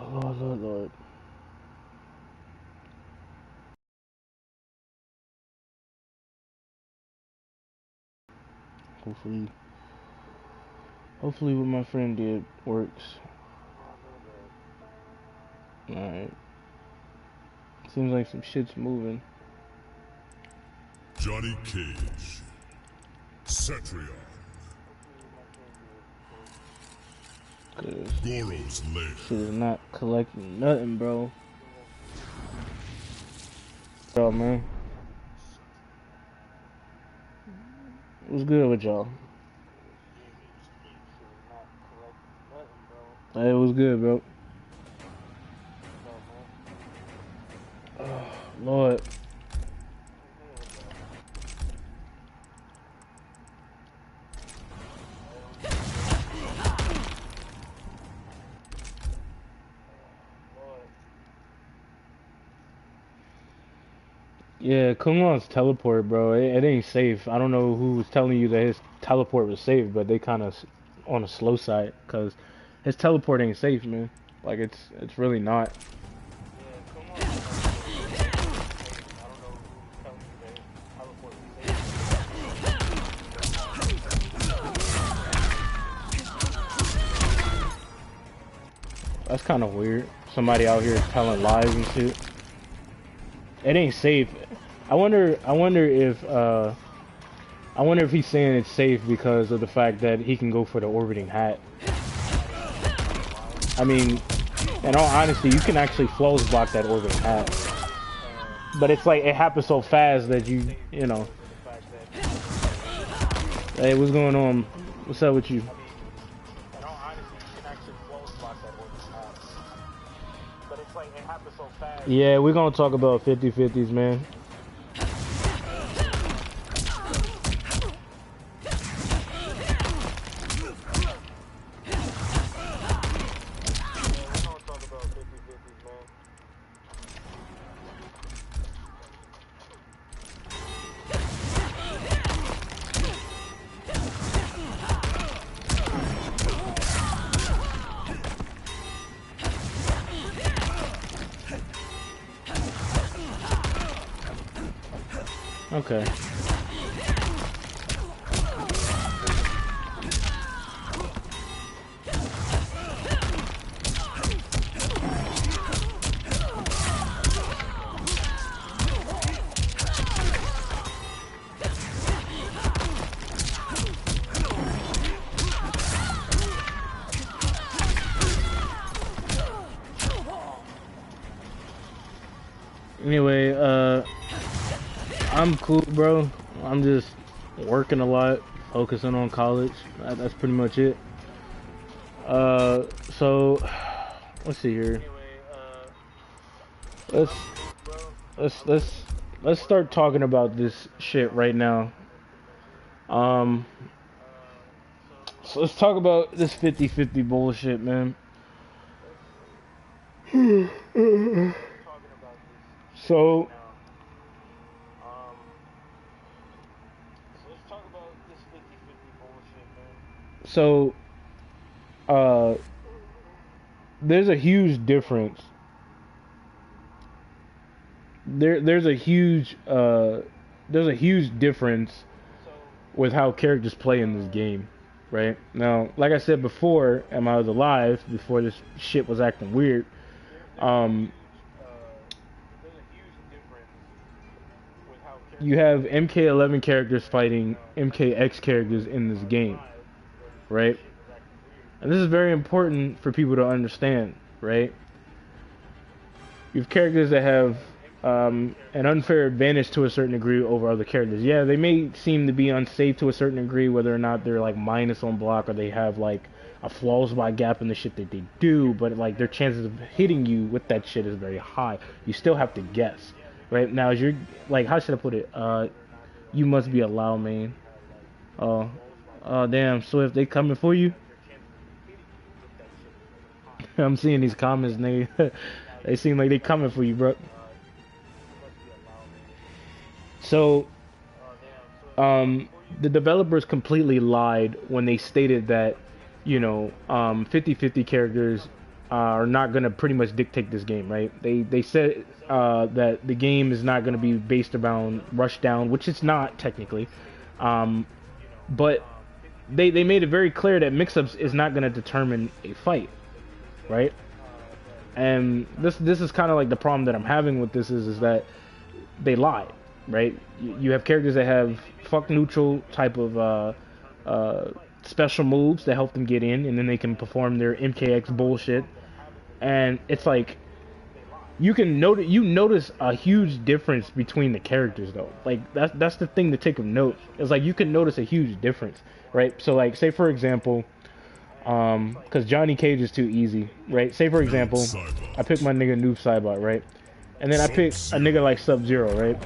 Lord, Lord, Lord. Hopefully, hopefully what my friend did works. Alright. Seems like some shit's moving. Johnny Cage. Cetrion. Cause Goro's Lair. shit is not collecting nothing, bro. Y'all, man. What's good with y'all? Hey, what's good, bro? Oh, Lord. Yeah, Kunlun's teleport, bro. It ain't safe. I don't know who was telling you that his teleport was safe, but they kind of on the slow side, cause his teleport ain't safe, man. Like it's really not. That's kind of weird. Somebody out here telling lies and shit. It ain't safe. I wonder. I wonder if he's saying it's safe because of the fact that he can go for the orbiting hat. I mean, in all honesty, you can actually flawless block that orbiting hat. But it's like, it happens so fast that you know. Hey, what's going on? What's up with you? Yeah, we're gonna talk about 50-50s, man. Okay. Anyway, I'm cool, bro. I'm just working a lot, focusing on college. That's pretty much it. So let's see here. Let's let's let's let's start talking about this shit right now. Um, so let's talk about this 50-50 bullshit, man. So so uh there's a huge difference. There's a huge difference with how characters play in this game, right? Now, like I said before, and I was alive before this shit was acting weird. Um, you have MK11 characters fighting MKX characters in this game, right? And this is very important for people to understand, right? You have characters that have an unfair advantage to a certain degree over other characters. Yeah, they may seem to be unsafe to a certain degree, whether or not they're like minus on block or they have like a flaws by gap in the shit that they do, but like their chances of hitting you with that shit is very high. You still have to guess, right? Now, as you're like, how should I put it? You must be a Lao main. Oh, oh, damn, Swift, they coming for you? I'm seeing these comments, nigga. They seem like they coming for you, bro. So, the developers completely lied when they stated that, 50-50 characters are not gonna pretty much dictate this game, right? They said that the game is not gonna be based around Rushdown, which it's not technically, but they made it very clear that mix-ups is not gonna determine a fight, right? And this is kind of like the problem that I'm having with this is that they lie, right? You have characters that have fuck neutral type of special moves that help them get in, and then they can perform their MKX bullshit. And it's like you notice a huge difference between the characters though. Like that's the thing to take of note. It's like you can notice a huge difference, right? So like say for example, because Johnny Cage is too easy, right? Say for example, I pick my nigga Noob Saibot, right? And then I pick a nigga like Sub-Zero, right?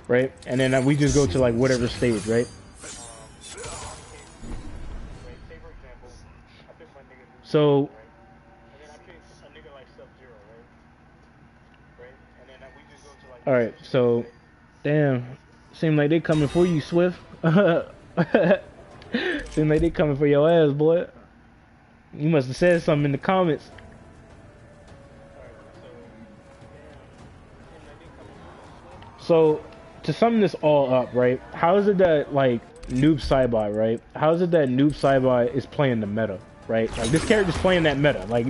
Right? And then we just go to like whatever stage, right? So alright, so damn. Seem like they coming for you, Swift. Seem like they coming for your ass, boy. You must have said something in the comments. So, to sum this all up, right? How is it that, like, Noob Saibot, right? How is it that Noob Saibot is playing the meta, right? Like, this character's playing that meta. Like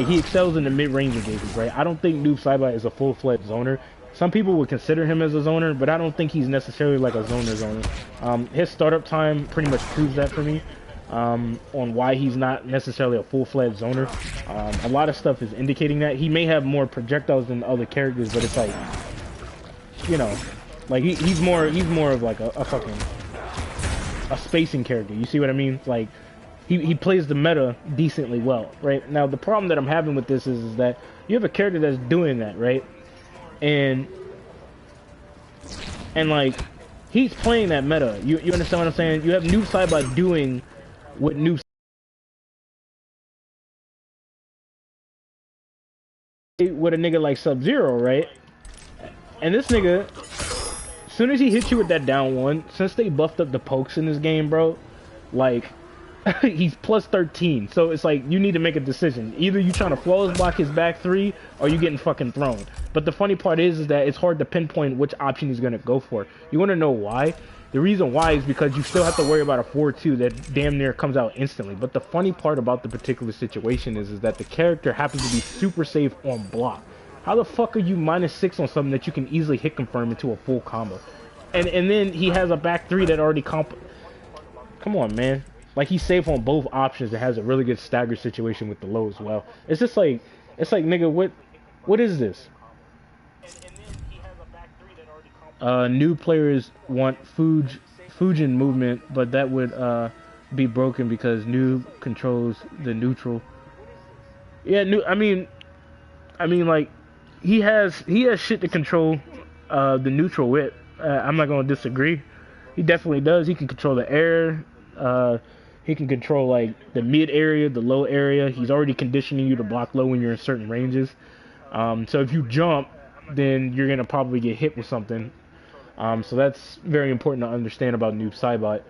he excels in the mid-range engagements, right? I don't think Noob Saibot is a full-fledged zoner. Some people would consider him as a zoner, but I don't think he's necessarily like a zoner. His startup time pretty much proves that for me. On why he's not necessarily a full-fledged zoner. A lot of stuff is indicating that. He may have more projectiles than other characters, but it's like, you know, like he's more of like a fucking spacing character. You see what I mean? Like he plays the meta decently well, right? Now the problem that I'm having with this is that you have a character that's doing that, right? And like he's playing that meta. You understand what I'm saying? You have Noob Saibot doing what Noob with a nigga like Sub-Zero, right? And this nigga, as soon as he hits you with that down one, since they buffed up the pokes in this game, bro, like he's plus 13. So it's like you need to make a decision. Either you trying to flawless block his back three, or you getting fucking thrown. But the funny part is that it's hard to pinpoint which option he's gonna go for. You want to know why? The reason why is because you still have to worry about a 4-2 that damn near comes out instantly. But the funny part about the particular situation is that the character happens to be super safe on block. How the fuck are you -6 on something that you can easily hit confirm into a full combo? And then he has a back three that already Come on, man. Like he's safe on both options and has a really good stagger situation with the low as well. It's just like, nigga, what is this? New players want Fujin movement, but that would be broken because Noob controls the neutral. Yeah, I mean like he has shit to control the neutral with. I'm not gonna disagree. He definitely does. He can control the air. He can control like the mid area, the low area. He's already conditioning you to block low when you're in certain ranges. So if you jump, then you're gonna probably get hit with something. So that's very important to understand about Noob Saibot.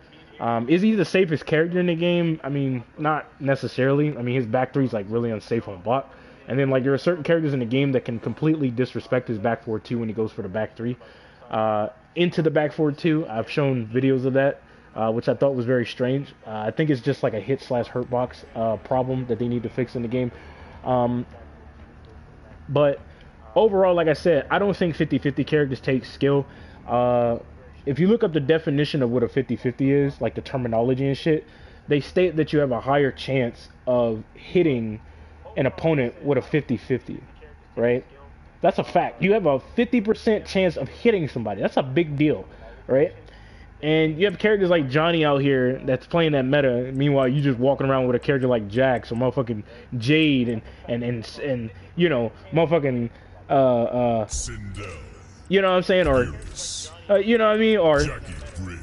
Is he the safest character in the game? I mean, not necessarily. I mean, his back three is like really unsafe on block. And then like there are certain characters in the game that can completely disrespect his back 4-2 when he goes for the back three. Into the back 4-2, I've shown videos of that, which I thought was very strange. I think it's just like a hit/hurt box problem that they need to fix in the game. But overall, like I said, I don't think 50-50 characters take skill. If you look up the definition of what a 50-50 is, like the terminology and shit, they state that you have a higher chance of hitting an opponent with a 50-50, right? That's a fact. You have a 50% chance of hitting somebody. That's a big deal, right? And you have characters like Johnny out here that's playing that meta. Meanwhile, you just walking around with a character like Jax or motherfucking Jade and you know, motherfucking you know what I'm saying, or you know what I mean, or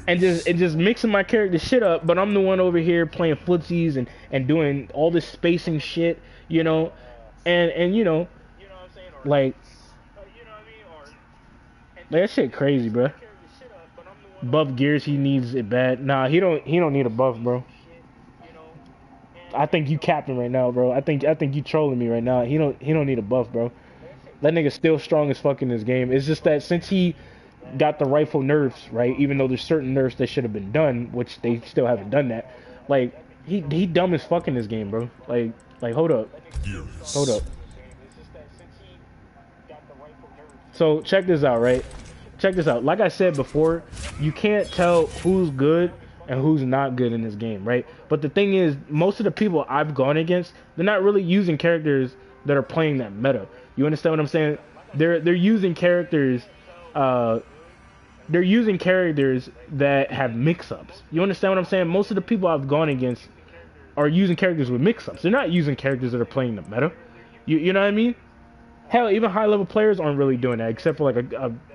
and just mixing my character shit up. But I'm the one over here playing footsies and doing all this spacing shit, you know, and you know, like that shit crazy, bro. Buff Gears, he needs it bad. Nah, he don't need a buff, bro. I think you capping right now, bro. I think you trolling me right now. He don't need a buff, bro. That nigga's still strong as fuck in this game. It's just that since he got the rifle nerfs, right? Even though there's certain nerfs that should have been done, which they still haven't done that. Like he dumb as fuck in this game, bro. Like hold up. Hold up. So check this out, right? Check this out. Like I said before, you can't tell who's good and who's not good in this game, right? But the thing is, most of the people I've gone against, they're not really using characters that are playing that meta. You understand what I'm saying? They're using characters that have mix-ups. You understand what I'm saying? Most of the people I've gone against are using characters with mix-ups. They're not using characters that are playing the meta. You know what I mean? Hell, even high-level players aren't really doing that, except for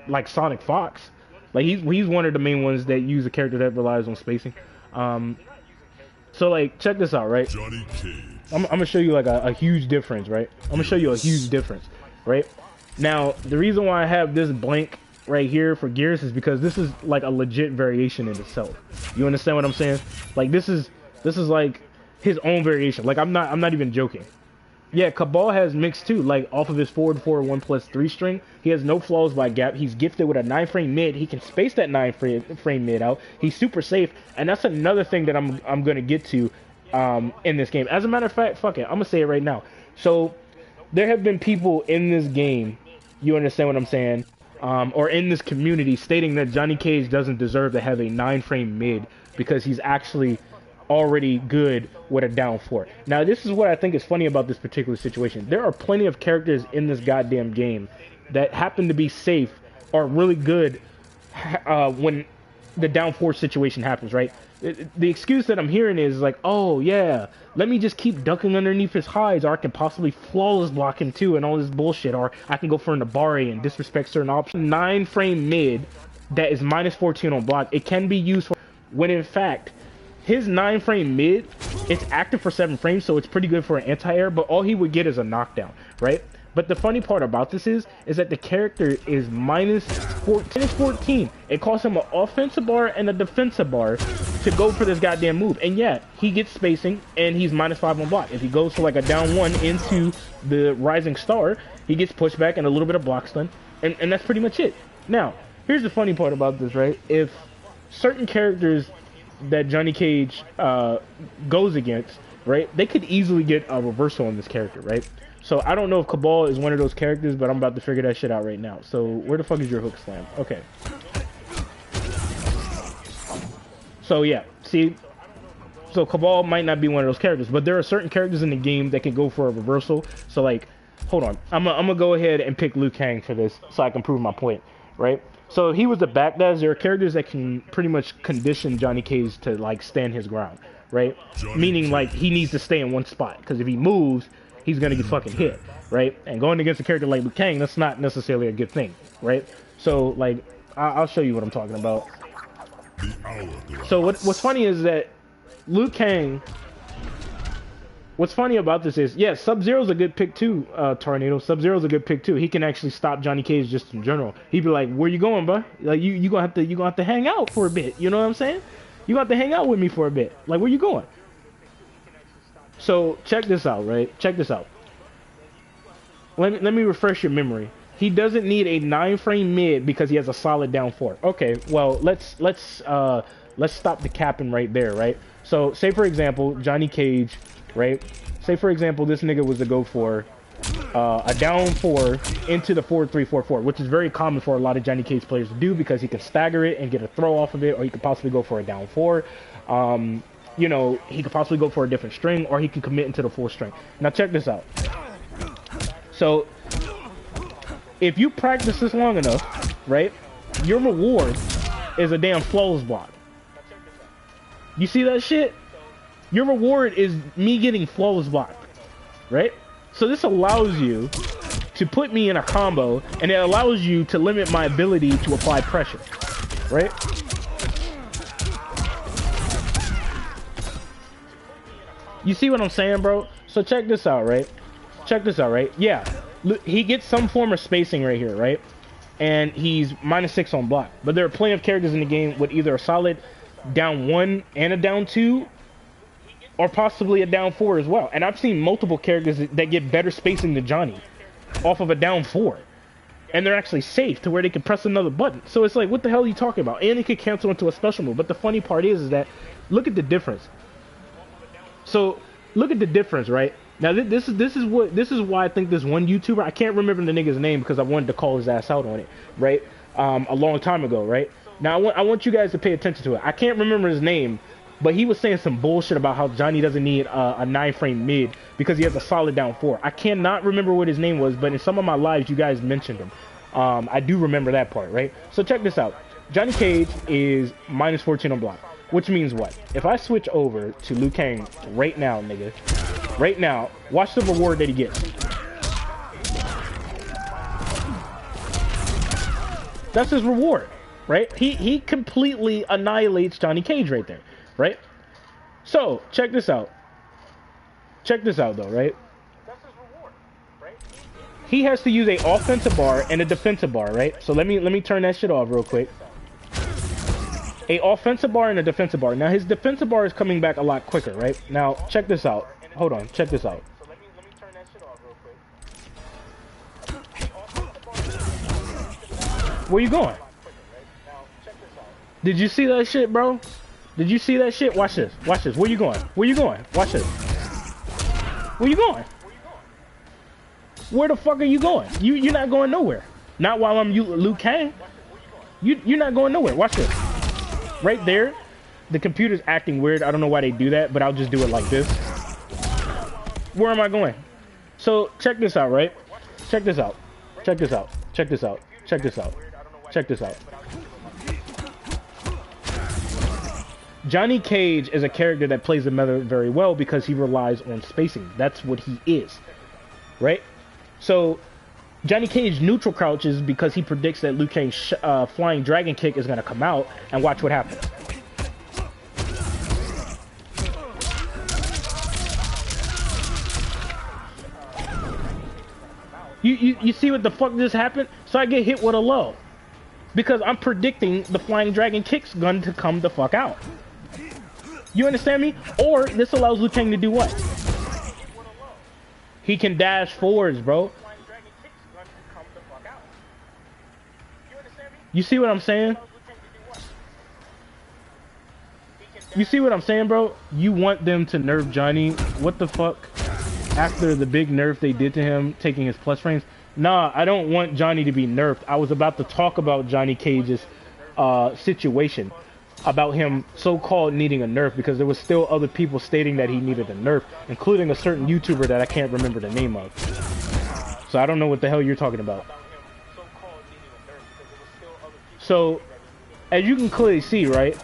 like Sonic Fox. Like he's one of the main ones that use a character that relies on spacing. So like check this out, right? Johnny Cage. I'm gonna show you like a huge difference, right? I'm gonna show you a huge difference, right? Now the reason why I have this blank right here for Gears is because this is like a legit variation in itself. You understand what I'm saying? Like this is like his own variation. Like I'm not even joking. Yeah, Kabal has mix too, like off of his 4-4 1+3 string. He has no flaws by gap. He's gifted with a 9-frame mid. He can space that 9-frame mid out. He's super safe, and that's another thing that I'm gonna get to in this game. As a matter of fact, fuck it, I'm gonna say it right now. So there have been people in this game, you understand what I'm saying, or in this community stating that Johnny Cage doesn't deserve to have a 9-frame mid because he's actually already good with a down 4. Now this is what I think is funny about this particular situation. There are plenty of characters in this goddamn game that happen to be safe or really good when the down 4 situation happens, right? The excuse that I'm hearing is like, oh yeah, let me just keep ducking underneath his hides, or I can possibly flawless block him too and all this bullshit, or I can go for an Nabari and disrespect certain options. 9-frame mid that is -14 on block, it can be used for, when in fact his 9-frame mid, it's active for 7 frames, so it's pretty good for an anti-air, but all he would get is a knockdown, right? But the funny part about this is that the character is -14. It costs him an offensive bar and a defensive bar to go for this goddamn move. And yeah, he gets spacing, and he's -5 on block. If he goes for like a down 1 into the Rising Star, he gets pushed back and a little bit of block stun, and that's pretty much it. Now, here's the funny part about this, right? If certain characters that Johnny Cage goes against, right, they could easily get a reversal on this character, right? So I don't know if Kabal is one of those characters, but I'm about to figure that shit out right now. So where the fuck is your hook slam? Okay. So yeah, see, so Kabal might not be one of those characters, but there are certain characters in the game that can go for a reversal. So like, hold on, I'm gonna go ahead and pick Liu Kang for this so I can prove my point, right? So he was a backdash. There are characters that can pretty much condition Johnny Cage to like stand his ground, right? Meaning like he needs to stay in one spot, because if he moves, he's gonna get fucking hit, right? And going against a character like Liu Kang, that's not necessarily a good thing, right? So like, I'll show you what I'm talking about. So what's funny is that Liu Kang. What's funny about this is, yeah, Sub-Zero's a good pick too, Tornado. Sub-Zero's a good pick too. He can actually stop Johnny Cage just in general. He'd be like, "Where you going, bro? Like you gonna have to hang out for a bit. You know what I'm saying? You gonna have to hang out with me for a bit. Like, where you going?" So check this out, right? Check this out. Let me refresh your memory. He doesn't need a 9-frame mid because he has a solid down 4. Okay, well let's stop the capping right there, right? So say for example, Johnny Cage. Right? Say for example, this nigga was to go for a down 4 into the 4-3-4-4, which is very common for a lot of Johnny Cage players to do because he can stagger it and get a throw off of it, or he could possibly go for a down 4. You know, he could possibly go for a different string, or he could commit into the 4 string. Now check this out. So if you practice this long enough, right, your reward is a damn flawless block. You see that shit? Your reward is me getting flawless block, right? So this allows you to put me in a combo, and it allows you to limit my ability to apply pressure, right? You see what I'm saying, bro? So check this out, right? Check this out, right? Yeah, he gets some form of spacing right here, right? And he's -6 on block. But there are plenty of characters in the game with either a solid down 1 and a down 2, or possibly a down 4 as well. And I've seen multiple characters that get better spacing than Johnny off of a down 4. And they're actually safe to where they can press another button. So it's like, what the hell are you talking about? And it could cancel into a special move. But the funny part is that, look at the difference. So, look at the difference, right? Now, this is why I think this one YouTuber, I can't remember the nigga's name because I wanted to call his ass out on it, right? A long time ago, right? Now, I want you guys to pay attention to it. I can't remember his name, but he was saying some bullshit about how Johnny doesn't need a 9-frame mid because he has a solid down 4. I cannot remember what his name was, but in some of my lives, you guys mentioned him. I do remember that part, right? So check this out. Johnny Cage is minus 14 on block, which means what? If I switch over to Liu Kang right now, nigga, right now, watch the reward that he gets. That's his reward, right? He completely annihilates Johnny Cage right there. Right? So, check this out. Check this out, though, right? That's his reward, right? He has to use a offensive bar and a defensive bar, right? So let me turn that shit off real quick. A offensive bar and a defensive bar. Now his defensive bar is coming back a lot quicker, right? Now check this out. Hold on, check this out. So let me turn that shit off real quick. Where you going? Did you see that shit, bro? Did you see that shit? Watch this. Watch this. Where you going? Where you going? Watch this. Where you going? Where the fuck are you going? You're not going nowhere. Not while I'm Liu Kang. You're not going nowhere. Watch this. Right there. The computer's acting weird. I don't know why they do that, but I'll just do it like this. Where am I going? So check this out, right? Check this out. Check this out. Check this out. Check this out. Check this out. Johnny Cage is a character that plays the meta very well because he relies on spacing. That's what he is, right? So Johnny Cage neutral crouches because he predicts that Liu Kang's flying dragon kick is going to come out, and watch what happens. You see what the fuck just happened? So I get hit with a low because I'm predicting the flying dragon kick's going to come the fuck out. You understand me? Or this allows Liu Kang to do what? He can dash forwards, bro. You see what I'm saying? You see what I'm saying, bro? You want them to nerf Johnny? What the fuck? After the big nerf they did to him, taking his plus frames? Nah, I don't want Johnny to be nerfed. I was about to talk about Johnny Cage's situation. About him so-called needing a nerf because there was still other people stating that he needed a nerf, including a certain YouTuber that I can't remember the name of. So I don't know what the hell you're talking about. So, as you can clearly see, right?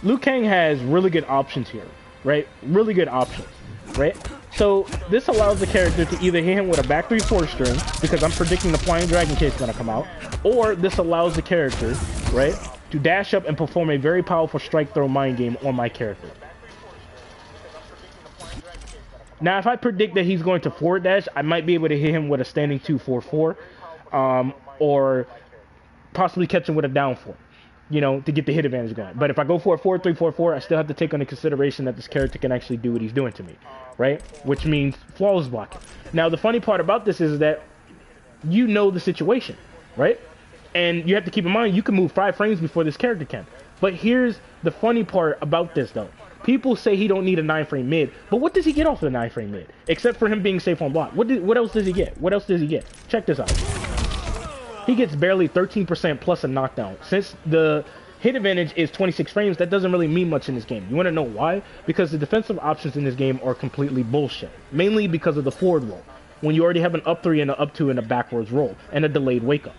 Liu Kang has really good options here, right? Really good options, right? So this allows the character to either hit him with a back 3/4 string because I'm predicting the flying dragon kick is going to come out, or this allows the character, right, to dash up and perform a very powerful strike throw mind game on my character. Now, if I predict that he's going to forward dash, I might be able to hit him with a standing 2/4/4, or possibly catch him with a down 4, you know, to get the hit advantage going. But if I go for a 4-3-4-4, I still have to take into consideration that this character can actually do what he's doing to me, right? Which means flawless blocking. Now, the funny part about this is that you know the situation, right? And you have to keep in mind, you can move 5 frames before this character can. But here's the funny part about this, though. People say he don't need a 9-frame mid, but what does he get off the 9-frame mid? Except for him being safe on block. What else does he get? What else does he get? Check this out. He gets barely 13% plus a knockdown. Since the hit advantage is 26 frames, that doesn't really mean much in this game. You want to know why? Because the defensive options in this game are completely bullshit. Mainly because of the forward roll, when you already have an up 3 and an up 2 and a backwards roll, and a delayed wake up.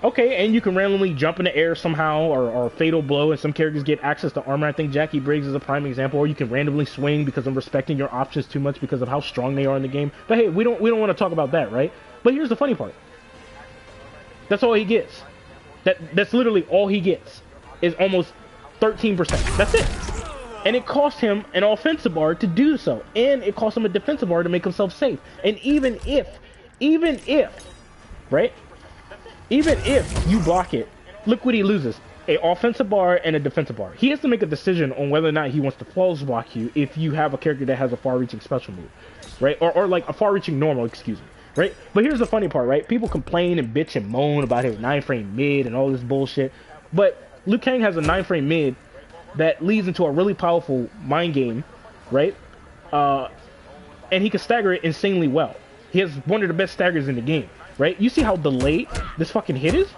Okay, and you can randomly jump in the air somehow, or fatal blow, and some characters get access to armor. I think Jackie Briggs is a prime example. Or you can randomly swing because I'm respecting your options too much because of how strong they are in the game. But hey, we don't want to talk about that, right? But here's the funny part. That's all he gets. That's literally all he gets. Is almost 13%. That's it. And it cost him an offensive bar to do so, and it cost him a defensive bar to make himself safe. And even if, right? Even if you block it, look what he loses. a offensive bar and a defensive bar. He has to make a decision on whether or not he wants to flawless block you if you have a character that has a far-reaching special move, right? Or like a far-reaching normal, excuse me, right? But here's the funny part, right? People complain and bitch and moan about his 9-frame mid and all this bullshit, but Liu Kang has a 9-frame mid that leads into a really powerful mind game, right? And he can stagger it insanely well. He has one of the best staggers in the game, right? You see how delayed this fucking hit is?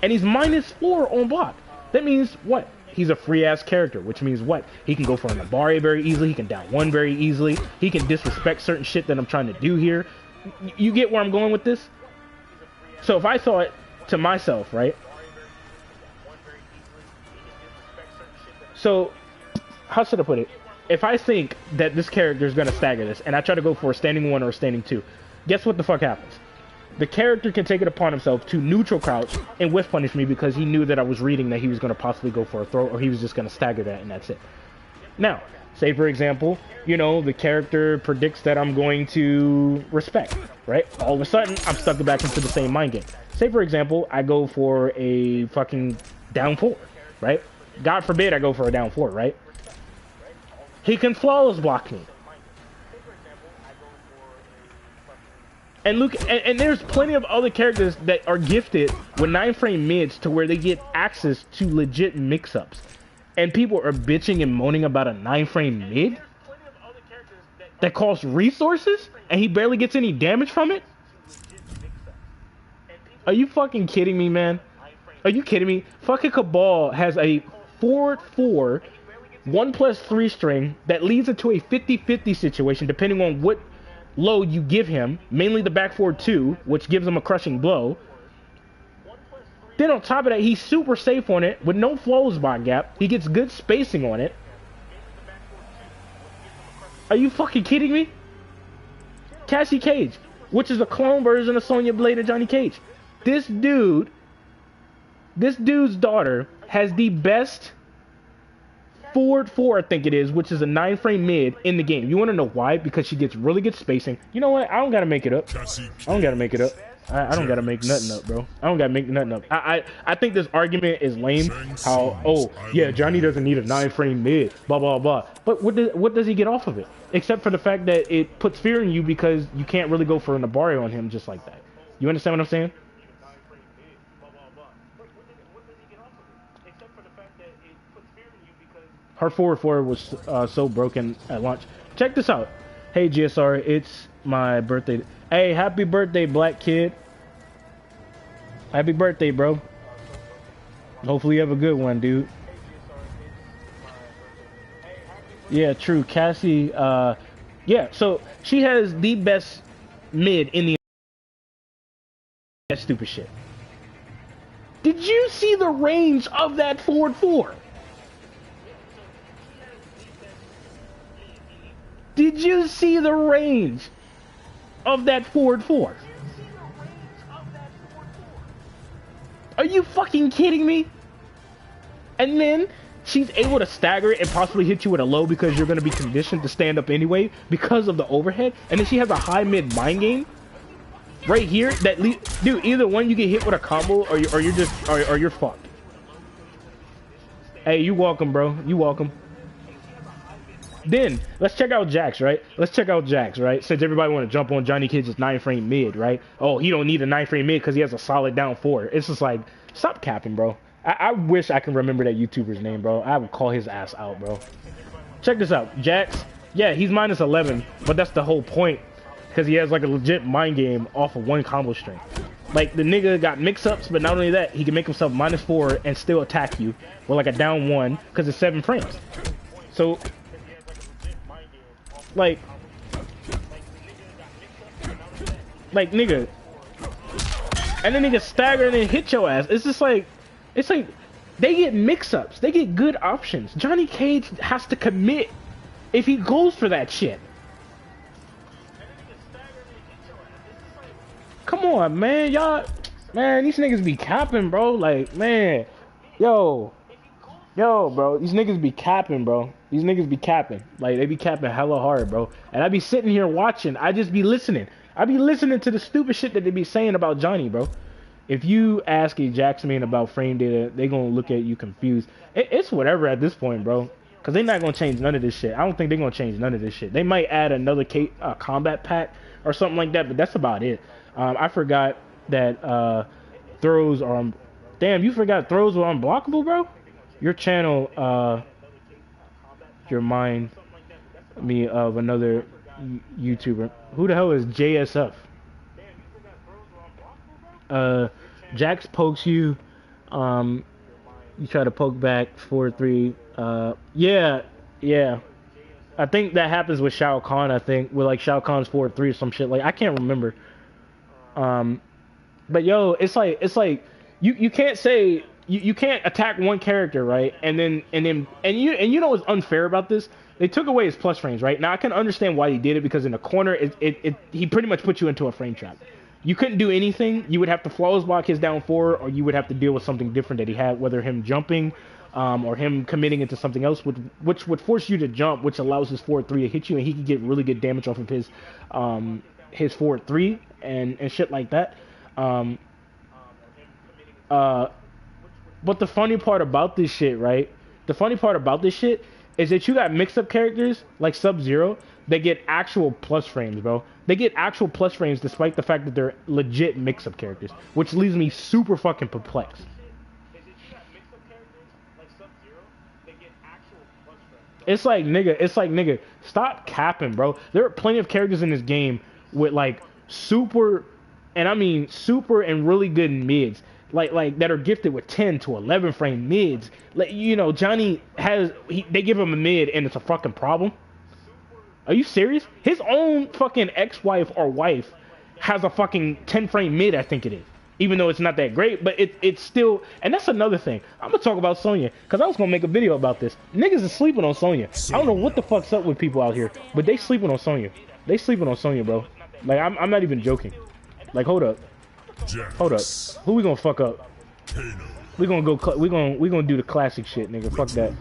And he's -4 on block. That means what? He's a free-ass character, which means what? He can go for an Nabari very easily, he can down one very easily, he can disrespect certain shit that I'm trying to do here. You get where I'm going with this? So if I thought to myself, right? So, how should I put it? If I think that this character is going to stagger this, and I try to go for a standing 1 or a standing 2, guess what the fuck happens? The character can take it upon himself to neutral crouch and whiff punish me because he knew that I was reading that he was going to possibly go for a throw, or he was just going to stagger that and that's it. Now, say for example, you know, the character predicts that I'm going to respect, right? All of a sudden, I'm stuck back into the same mind game. Say for example, I go for a fucking down 4, right? God forbid I go for a down 4, right? He can flawless block me. And look, and there's plenty of other characters that are gifted with 9-frame mids to where they get access to legit mix-ups. And people are bitching and moaning about a 9-frame mid that costs resources and he barely gets any damage from it? Are you fucking kidding me, man? Are you kidding me? Fucking Cabal has a 4/4 1+3 string that leads into a 50-50 situation depending on what load you give him, mainly the back 4-2, which gives him a crushing blow. Then on top of that, he's super safe on it with no flawless bot gap. He gets good spacing on it. Are you fucking kidding me? Cassie Cage, which is a clone version of Sonya Blade and Johnny Cage. This dude's daughter has the best 4/4, I think it is, which is a 9-frame mid in the game. You want to know why? Because she gets really good spacing. You know what? I don't gotta make it up. I don't gotta make it up. I don't gotta make nothing up, bro. I don't gotta make nothing up. I think this argument is lame. How, oh yeah, Johnny doesn't need a 9-frame mid, blah blah blah. But what does he get off of it? Except for the fact that it puts fear in you because you can't really go for a Nabari on him just like that. You understand what I'm saying? Her 4/4 was so broken at launch. Check this out. Hey GSR, it's my birthday. Hey, happy birthday, black kid. Happy birthday, bro. Hopefully you have a good one, dude. Yeah, true. Cassie, yeah, so she has the best mid in the... That stupid shit. Did you see the range of that 4/4? Did you see the range of that 4/4? Are you fucking kidding me? And then she's able to stagger it and possibly hit you with a low because you're going to be conditioned to stand up anyway because of the overhead. And then she has a high mid mind game right here that dude, either one you get hit with a combo or you're just or you're fucked. Hey, you welcome, bro. You welcome. Then let's check out Jax, right? Let's check out Jax, right? Since everybody want to jump on Johnny Cage's 9-frame mid, right? Oh, he don't need a 9-frame mid because he has a solid down 4. It's just like, stop capping, bro. I wish I can remember that YouTuber's name, bro. I would call his ass out, bro. Check this out, Jax. Yeah, he's -11, but that's the whole point because he has like a legit mind game off of one combo string. Like the nigga got mix-ups, but not only that, he can make himself -4 and still attack you with like a down 1 because it's 7 frames. So. Like nigga, and then nigga stagger and then hit your ass. It's just like, it's like they get mix-ups, they get good options. Johnny Cage has to commit if he goes for that shit. Come on, man, y'all, man, these niggas be capping, bro. Like, man, yo, bro, these niggas be capping, bro. These niggas be capping. Like, they be capping hella hard, bro. And I be sitting here watching. I just be listening. I be listening to the stupid shit that they be saying about Johnny, bro. If you ask a Jacksonian about frame data, they gonna look at you confused. It's whatever at this point, bro. Cause they're not gonna change none of this shit. I don't think they're gonna change none of this shit. They might add another combat pack or something like that, but that's about it. I forgot that throws are. Damn, you forgot throws were unblockable, bro. Your channel remind me of another YouTuber. Who the hell is JSF? Jax pokes you. You try to poke back 4-3. Yeah. I think that happens with Shao Kahn. I think with like Shao Kahn's 4-3 or some shit. Like I can't remember. But yo, it's like you can't say you can't attack one character, right? And you know what's unfair about this? They took away his plus frames, right? Now I can understand why he did it because in the corner, he pretty much put you into a frame trap. You couldn't do anything. You would have to flawless block his down 4, or you would have to deal with something different that he had, whether him jumping, or him committing into something else, which would force you to jump, which allows his 4-3 to hit you, and he could get really good damage off of his 4-3 and shit like that. But the funny part about this shit, right? The funny part about this shit is that you got mixed-up characters like Sub-Zero that get actual plus frames, bro. They get actual plus frames despite the fact that they're legit mix-up characters, which leaves me super fucking perplexed. It's like, nigga, stop capping, bro. There are plenty of characters in this game with like super, and I mean super and really good mids. Like that are gifted with 10 to 11 frame mids. Like, you know, Johnny they give him a mid and it's a fucking problem. Are you serious? His own fucking ex-wife or wife has a fucking 10 frame mid, I think it is. Even though it's not that great, but it's still, and that's another thing. I'm gonna talk about Sonya, because I was gonna make a video about this. Niggas is sleeping on Sonya. I don't know what the fuck's up with people out here, but they sleeping on Sonya. They sleeping on Sonya, bro. Like, I'm not even joking. Like, hold up. Hold up. Who we gonna fuck up? We gonna go, we gonna do the classic shit, nigga. Fuck that.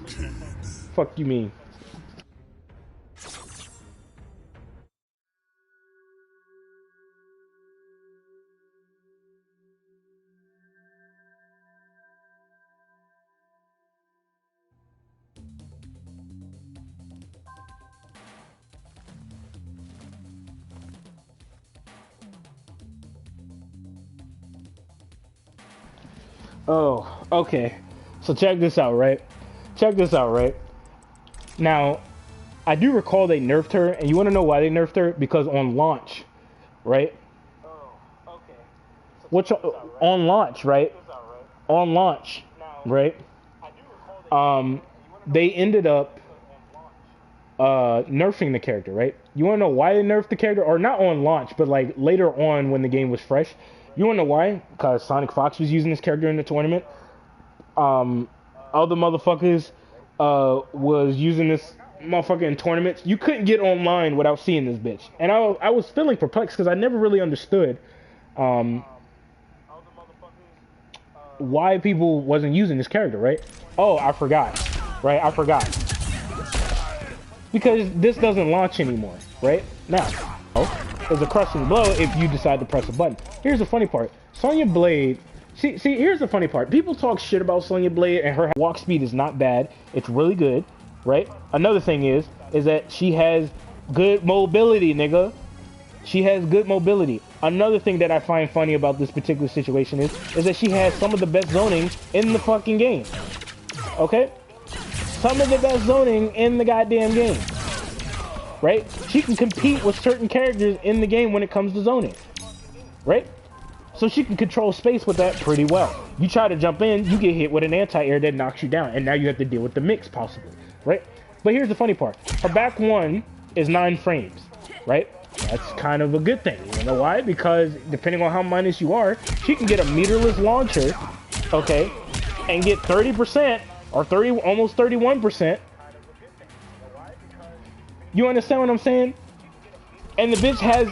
Fuck you mean. Oh, okay. So check this out, right? Check this out, right? Now, I do recall they nerfed her, and you want to know why they nerfed her? Because on launch, right? Oh, okay. Which on launch, right? On launch, right? They ended up nerfing the character, right? You want to know why they nerfed the character, or not on launch, but like later on when the game was fresh? You wanna know why? Because Sonic Fox was using this character in the tournament. Other motherfuckers was using this motherfucker in tournaments. You couldn't get online without seeing this bitch. And I was feeling perplexed because I never really understood why people wasn't using this character, right? Oh, I forgot. Right? I forgot. Because this doesn't launch anymore, right? Now, there's a crushing blow if you decide to press a button. Here's the funny part. Sonya Blade, see, here's the funny part. People talk shit about Sonya Blade and her walk speed is not bad. It's really good, right? Another thing is that she has good mobility, nigga. She has good mobility. Another thing that I find funny about this particular situation is that she has some of the best zoning in the fucking game. Okay? Some of the best zoning in the goddamn game. Right? She can compete with certain characters in the game when it comes to zoning. Right? So she can control space with that pretty well. You try to jump in, you get hit with an anti-air that knocks you down, and now you have to deal with the mix, possibly. Right? But here's the funny part. Her back one is 9 frames. Right? That's kind of a good thing. You know why? Because depending on how minus you are, she can get a meterless launcher, okay, and get 30% or almost 31%. You understand what I'm saying? And the bitch has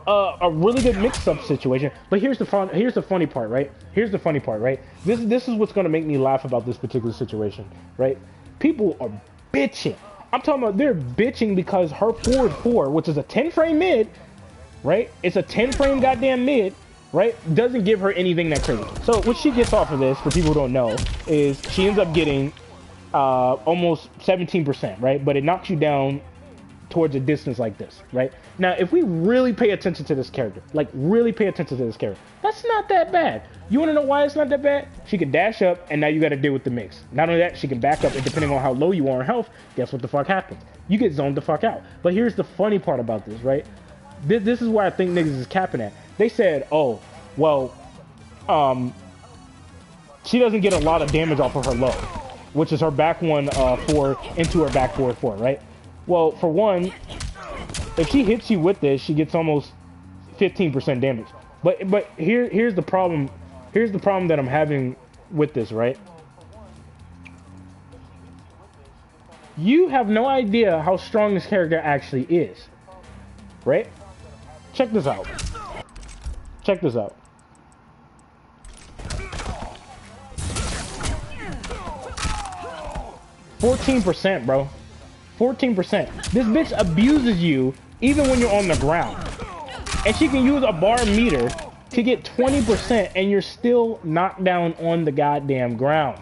a really good mix-up situation. But here's the funny part, right? Here's the funny part, right? This is what's gonna make me laugh about this particular situation, right? People are bitching. I'm talking about they're bitching because her forward 4, which is a 10 frame mid, right? It's a 10 frame goddamn mid, right, doesn't give her anything that crazy. So what she gets off of this, for people who don't know, is she ends up getting almost 17%, right? But it knocks you down towards a distance like this, right? Now, if we really pay attention to this character, like really pay attention to this character, that's not that bad. You want to know why it's not that bad? She can dash up, and now you got to deal with the mix. Not only that, she can back up, and depending on how low you are in health, guess what the fuck happens? You get zoned the fuck out. But here's the funny part about this, right? This is where I think niggas is capping at. They said, oh, well, she doesn't get a lot of damage off of her low, which is her back 1-4 into her back 4-4, right? Well, for one, if she hits you with this, she gets almost 15% damage. But here's the problem. Here's the problem that I'm having with this, right? You have no idea how strong this character actually is, right? Check this out. Check this out. %, bro. 14%. This bitch abuses you even when you're on the ground. And she can use a bar meter to get 20% and you're still knocked down on the goddamn ground.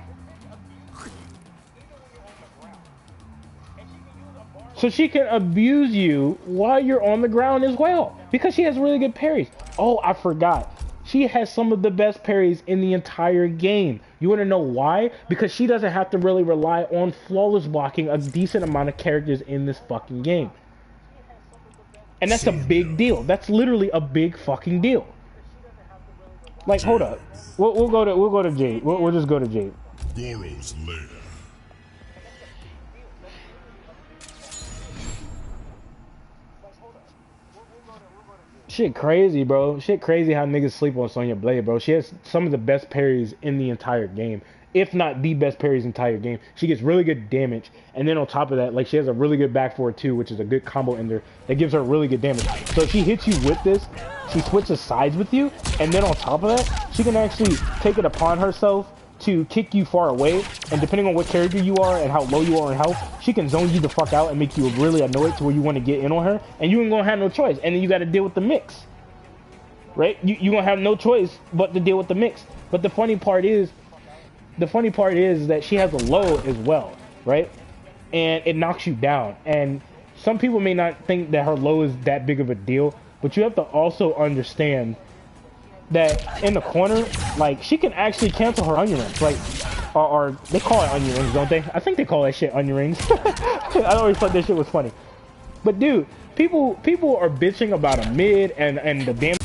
So she can abuse you while you're on the ground as well. Because she has really good parries. Oh, I forgot. She has some of the best parries in the entire game. You want to know why? Because she doesn't have to really rely on flawless blocking a decent amount of characters in this fucking game. And that's a big deal. That's literally a big fucking deal. Like, hold up. We'll go to Jade. We'll just go to Jade. Goro's lair. Shit crazy, bro. Shit crazy how niggas sleep on Sonya Blade, bro. She has some of the best parries in the entire game. If not the best parries in the entire game. She gets really good damage. And then on top of that, like, she has a really good back 4-2, which is a good combo ender that gives her really good damage. So if she hits you with this, she switches sides with you. And then on top of that, she can actually take it upon herself to kick you far away. And depending on what character you are and how low you are in health, she can zone you the fuck out and make you really annoyed to where you want to get in on her. And you ain't gonna have no choice. And then you gotta deal with the mix. Right? You gonna have no choice but to deal with the mix. But the funny part is that she has a low as well, right? And it knocks you down. And some people may not think that her low is that big of a deal, but you have to also understand that in the corner, like, she can actually cancel her onion rings, like, or they call it onion rings, don't they? I think they call that shit onion rings. I always thought that shit was funny. But dude, people are bitching about a mid and the damn.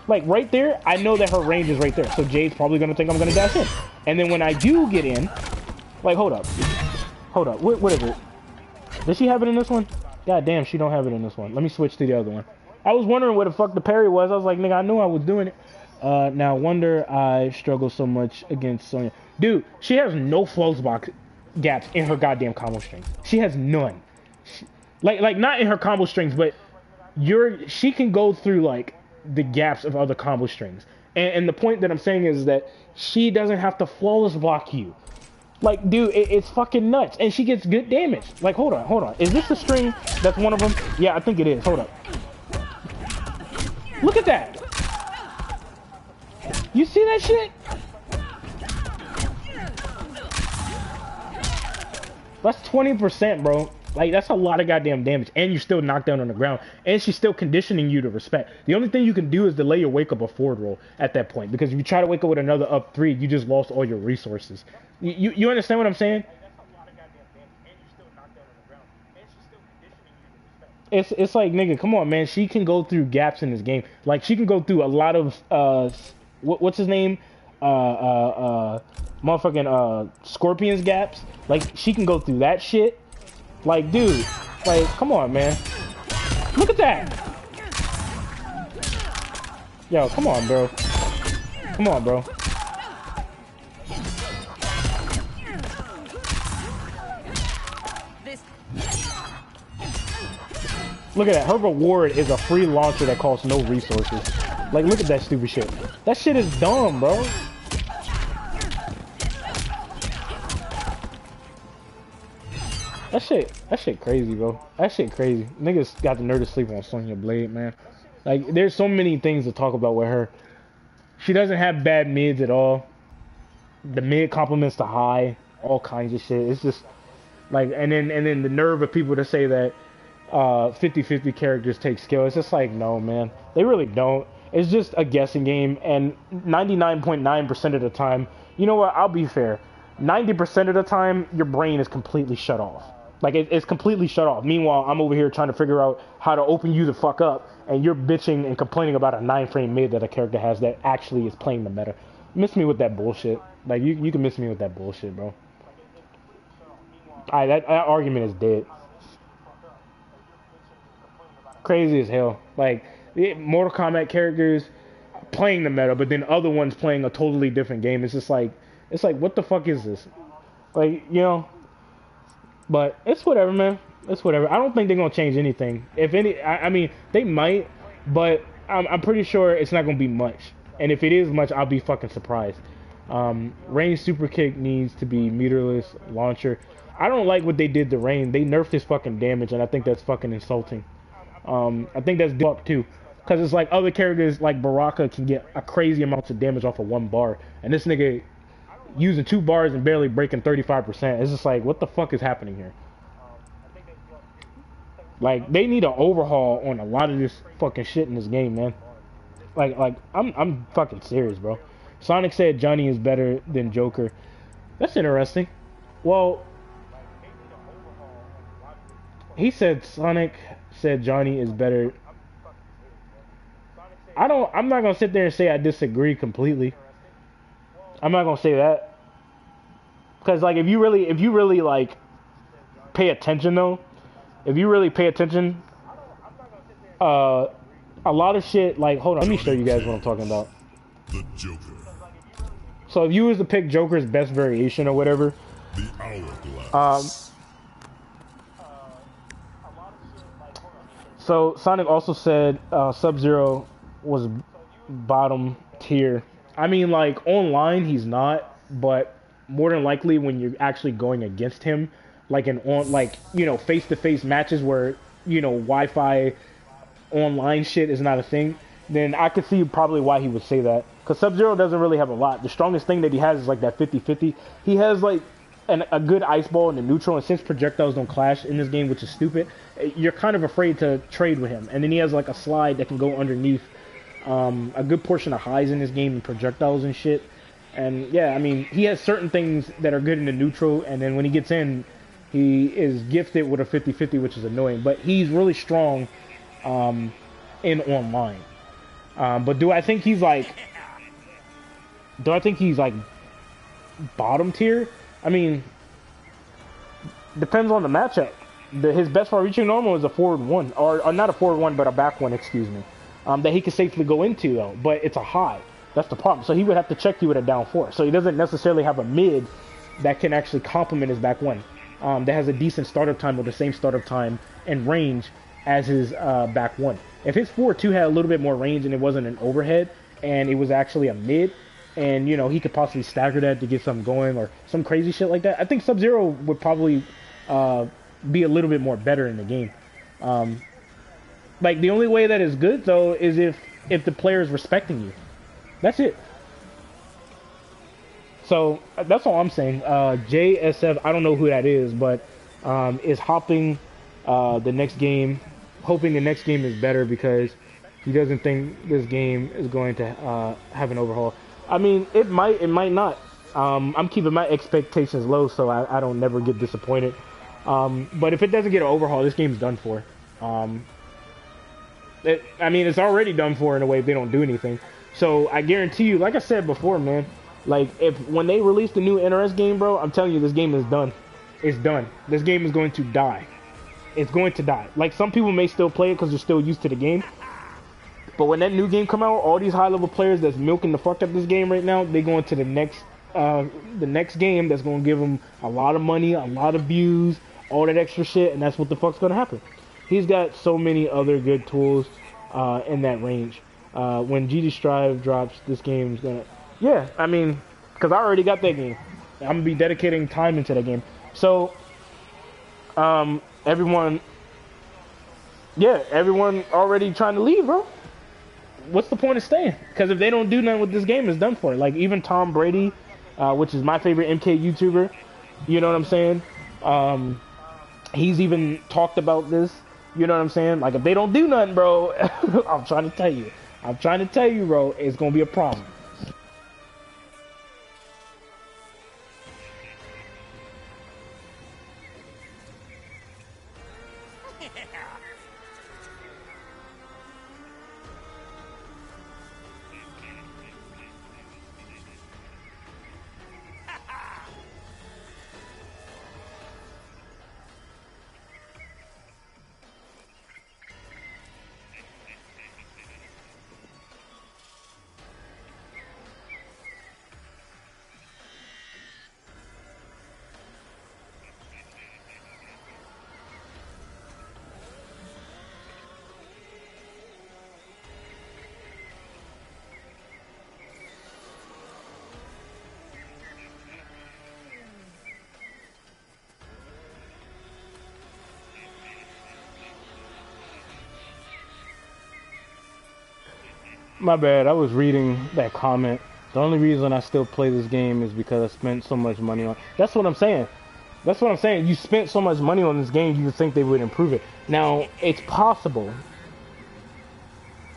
Like, right there, I know that her range is right there. So Jade's probably going to think I'm going to dash in. And then when I do get in, like, hold up. Hold up. What is it? Does she have it in this one? God damn, she don't have it in this one. Let me switch to the other one. I was wondering what the fuck the parry was. I was like, nigga, I knew I was doing it. Now, wonder I struggle so much against Sonya. Dude, she has no flawless box gaps in her goddamn combo strings. She has none. Like not in her combo strings, but she can go through, like, the gaps of other combo strings. And the point that I'm saying is that she doesn't have to flawless block you. Like, dude, it's fucking nuts. And she gets good damage. Like, hold on. Is this the string that's one of them? Yeah, I think it is. Hold up. Look at that. You see that shit? That's 20%, bro. Like, that's a lot of goddamn damage. And you're still knocked down on the ground. And she's still conditioning you to respect. The only thing you can do is delay your wake up a forward roll at that point. Because if you try to wake up with another up 3, you just lost all your resources. You understand what I'm saying? It's like, nigga, come on, man. She can go through gaps in this game. Like, she can go through a lot of, what's his name? Motherfucking, Scorpion's gaps. Like, she can go through that shit. Like, dude, like, come on, man. Look at that. Yo, come on, bro. Come on, bro. Look at that. Her reward is a free launcher that costs no resources. Like, look at that stupid shit. That shit is dumb, bro. That shit crazy, bro. That shit crazy. Niggas got the nerve to sleep on Sonya Blade, man. Like, there's so many things to talk about with her. She doesn't have bad mids at all. The mid complements the high, all kinds of shit. It's just like, and then the nerve of people to say that 50-50 characters take skill. It's just like, no, man, they really don't. It's just a guessing game, and 99.9% of the time, you know what? I'll be fair. 90% of the time, your brain is completely shut off. Like, it's completely shut off. Meanwhile, I'm over here trying to figure out how to open you the fuck up, and you're bitching and complaining about a 9-frame mid that a character has that actually is playing the meta. Miss me with that bullshit. Like, you can miss me with that bullshit, bro. Alright, that argument is dead. Crazy as hell. Like, Mortal Kombat characters playing the meta, but then other ones playing a totally different game. It's just like, what the fuck is this? Like, you know. But it's whatever, man. It's whatever. I don't think they're gonna change anything. If any, I mean, they might, but I'm pretty sure it's not gonna be much. And if it is much, I'll be fucking surprised. Rain's super kick needs to be meterless launcher. I don't like what they did to Rain. They nerfed his fucking damage, and I think that's fucking insulting. I think that's fuck too, because it's like other characters like Baraka can get a crazy amounts of damage off of 1 bar, and this nigga using 2 bars and barely breaking 35%. It's just like, what the fuck is happening here? Like, they need an overhaul on a lot of this fucking shit in this game, man. Like I'm fucking serious, bro. Sonic said Johnny is better than Joker. That's interesting. Well, he said Sonic said Johnny is better. I'm not gonna sit there and say I disagree completely. I'm not gonna say that, because like if you really like pay attention though, if you really pay attention, a lot of shit, like, hold on, let me show you guys what I'm talking about. The Joker. So if you was to pick Joker's best variation or whatever, The Hourglass. So Sonic also said Sub-Zero was bottom tier. I mean, like, online he's not, but more than likely when you're actually going against him, like face-to-face matches where, Wi-Fi online shit is not a thing, then I could see probably why he would say that. Because Sub-Zero doesn't really have a lot. The strongest thing that he has is like that 50-50. He has like a good ice ball in the neutral, and since projectiles don't clash in this game, which is stupid, you're kind of afraid to trade with him. And then he has like a slide that can go underneath a good portion of highs in this game and projectiles and shit. And yeah, I mean, he has certain things that are good in the neutral, and then when he gets in, he is gifted with a 50-50, which is annoying. But he's really strong in online. But do I think he's like bottom tier? I mean, depends on the matchup. His best far reaching normal is a forward 1, or not a forward 1, but a back 1, excuse me, that he could safely go into though. But it's a high. That's the problem. So he would have to check you with a down 4. So he doesn't necessarily have a mid that can actually complement his back 1. That has a decent startup time or the same startup time and range as his back 1. If his 4-2 had a little bit more range and it wasn't an overhead and it was actually a mid, and he could possibly stagger that to get something going or some crazy shit like that, I think Sub-Zero would probably be a little bit more better in the game. Like, the only way that is good though is if the player is respecting you. That's it. So that's all I'm saying. JSF, I don't know who that is, but is hopping the next game, hoping the next game is better because he doesn't think this game is going to have an overhaul. I mean, it might not. I'm keeping my expectations low so I don't never get disappointed. But if it doesn't get an overhaul, this game's done for. I mean, it's already done for in a way if they don't do anything. So I guarantee you, like I said before, man, like when they release the new NRS game, bro, I'm telling you, this game is done. It's done. This game is going to die. It's going to die. Like, some people may still play it because they're still used to the game. But when that new game come out, all these high-level players that's milking the fuck up this game right now, they go into the next game that's going to give them a lot of money, a lot of views, all that extra shit, and that's what the fuck's going to happen. He's got so many other good tools in that range. When GD Strive drops, this game's going to... Yeah, I mean, because I already got that game. I'm going to be dedicating time into that game. So, everyone already trying to leave, bro. what's the point of staying? Because if they don't do nothing with this game, it's done for. Like, even Tom Brady, which is my favorite MK YouTuber, you know what I'm saying? He's even talked about this, you know what I'm saying? Like, if they don't do nothing, bro, I'm trying to tell you. I'm trying to tell you, bro, it's going to be a problem. My bad, I was reading that comment. The only reason I still play this game is because I spent so much money on. That's what I'm saying. That's what I'm saying. You spent so much money on this game, you would think they would improve it. Now, it's possible.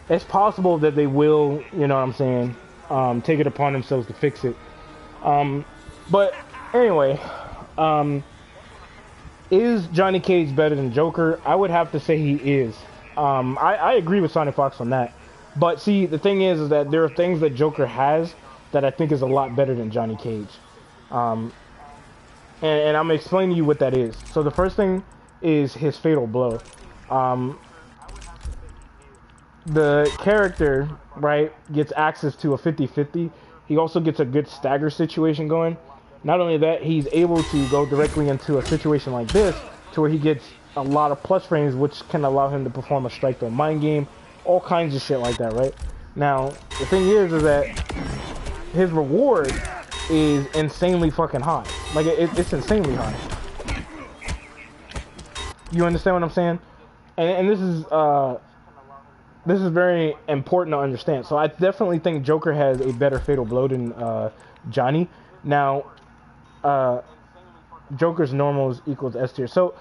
It's possible that they will, you know what I'm saying, take it upon themselves to fix it. But anyway, is Johnny Cage better than Joker? I would have to say he is. I agree with Sonic Fox on that. But see, the thing is that there are things that Joker has that I think is a lot better than Johnny Cage. And I'm explaining to you what that is. So the first thing is his fatal blow. The character, right, gets access to a 50-50. He also gets a good stagger situation going. Not only that, he's able to go directly into a situation like this to where he gets a lot of plus frames, which can allow him to perform a strike throw mind game. All kinds of shit like that, right? Now, the thing is that his reward is insanely fucking high. Like, it's insanely high. You understand what I'm saying? And this is very important to understand. So I definitely think Joker has a better fatal blow than Johnny. Now, Joker's normals equals S tier. So,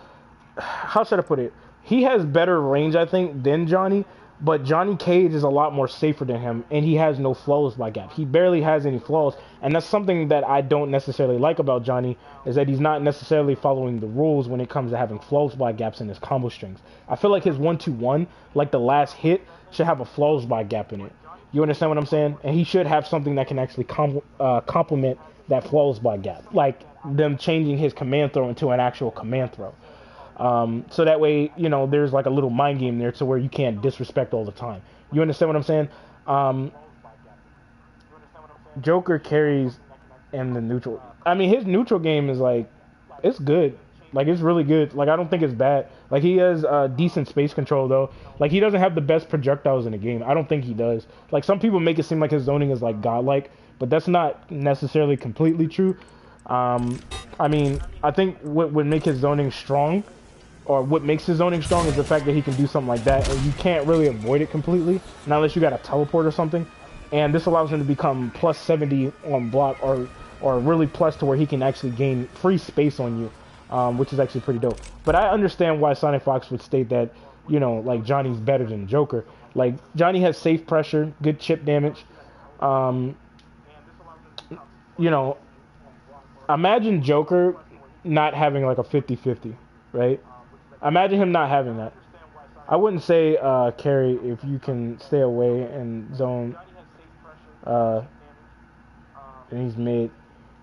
how should I put it? He has better range, I think, than Johnny. But Johnny Cage is a lot more safer than him, and he has no flaws by gap. He barely has any flaws, and that's something that I don't necessarily like about Johnny, is that he's not necessarily following the rules when it comes to having flaws by gaps in his combo strings. I feel like his 1-2-1, like the last hit, should have a flaws by gap in it. You understand what I'm saying? And he should have something that can actually complement that flaws by gap, like them changing his command throw into an actual command throw. So that way, you know, there's like a little mind game there to where you can't disrespect all the time. You understand what I'm saying? Joker carries in the neutral. I mean, his neutral game is like, it's good. Like, it's really good. Like, I don't think it's bad. Like, he has decent space control, though. Like, he doesn't have the best projectiles in the game. I don't think he does. Like, some people make it seem like his zoning is, like, godlike, but that's not necessarily completely true. I mean, I think what would make his zoning strong, or what makes his zoning strong, is the fact that he can do something like that, and you can't really avoid it completely, not unless you got a teleport or something. And this allows him to become plus 70 on block, or really plus to where he can actually gain free space on you, which is actually pretty dope. But I understand why Sonic Fox would state that, you know, like, Johnny's better than Joker. Like, Johnny has safe pressure, good chip damage. You know, imagine Joker not having like a 50-50, right? Imagine him not having that. I wouldn't say carry if you can stay away and zone. And he's mid.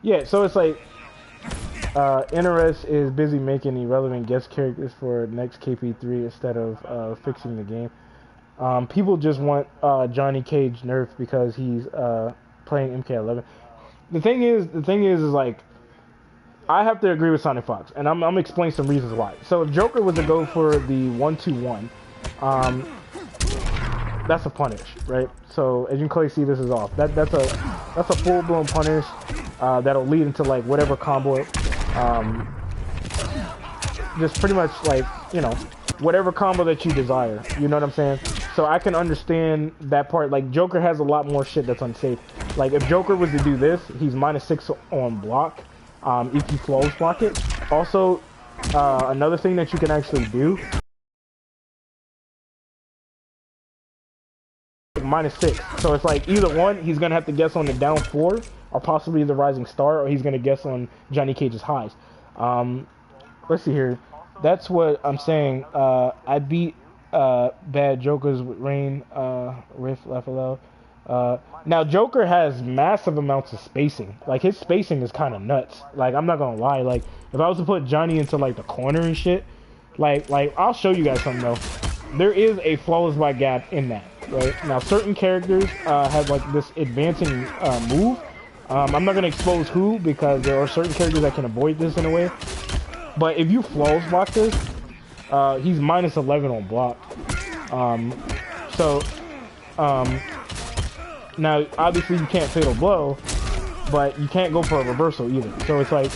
Yeah, so it's like NRS is busy making irrelevant guest characters for next KP3 instead of fixing the game. People just want Johnny Cage nerfed because he's playing MK11. The thing is like, I have to agree with Sonic Fox, and I'm gonna explain some reasons why. So if Joker was to go for the 1-2-1, that's a punish, right? So as you can clearly see, this is off. That's a full-blown punish that'll lead into like whatever combo, just pretty much like, you know, whatever combo that you desire. You know what I'm saying? So I can understand that part. Like, Joker has a lot more shit that's unsafe. Like, if Joker was to do this, he's -6 on block, if you flawless block it. Also, another thing that you can actually do, -6. So it's like, either one, he's gonna have to guess on the down 4, or possibly the rising star, or he's gonna guess on Johnny Cage's highs. Let's see here. That's what I'm saying. I beat bad Jokers with Rain, Riff, FLL. Now Joker has massive amounts of spacing. Like, his spacing is kind of nuts. Like, I'm not gonna lie. Like, if I was to put Johnny into like the corner and shit, like I'll show you guys something though. There is a flawless by gap in that, right? Now certain characters have like this advancing move. I'm not gonna expose who, because there are certain characters that can avoid this in a way. But if you flawless block this, he's -11 on block. Now obviously you can't fatal blow, but you can't go for a reversal either. So it's like,